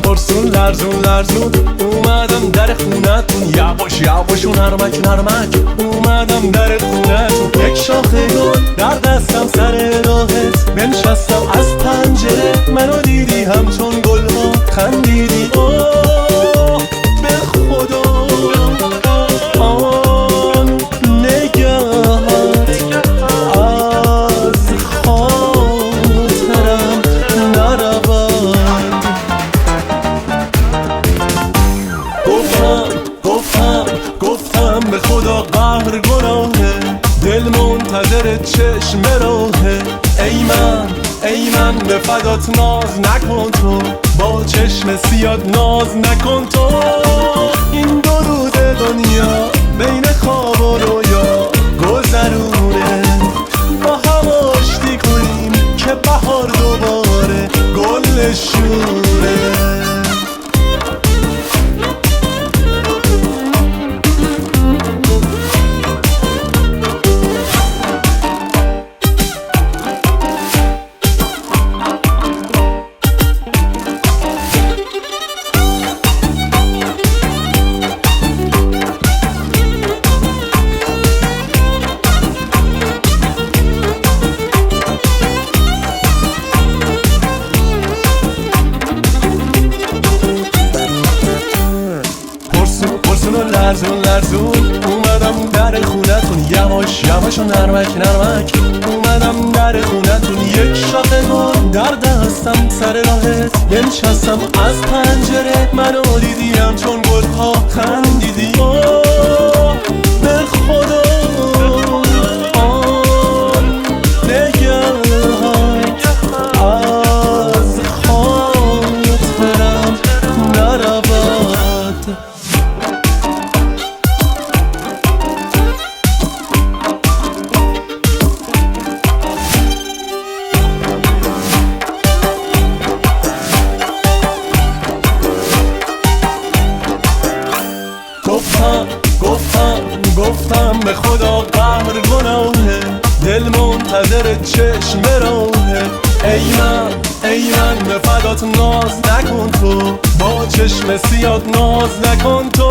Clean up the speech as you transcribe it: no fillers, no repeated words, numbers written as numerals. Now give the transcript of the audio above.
قرصون لرزون لرزون اومدم در خونتون، یواش یواشون نرمک نرمک اومدم در خونتون. یک شاخه گل در دستم سر راهت بنشستم، از پنجره منو دیدی همچون گلها خندیدی. اوه به خدا آن نگهت از خاطرم نرود. گفتم به خدا قهر گناهه، دل منتظر چشم راهه. ای من به فدات ناز نکن تو، با چشم سیاد ناز نکن تو. این درود دنیا بین خواب و رویا گذرونه، با هم آشتی کنیم که بهار دوباره گل شوره. لرزون اومدم در خونتون، یواش یواش و نرمک نرمک اومدم در خونتون. یک شاخه گل در دستم سر راهت بنشستم، از پنجره منو دیدیم چون گلها خندیدی. اوه به خدا آن نگهت از خاطرم نرود. گفتم به خدا قهر گناهه، دل منتظر چشم راهه. ای من به فدات ناز نکن تو، با چشم سیاد ناز نکن تو.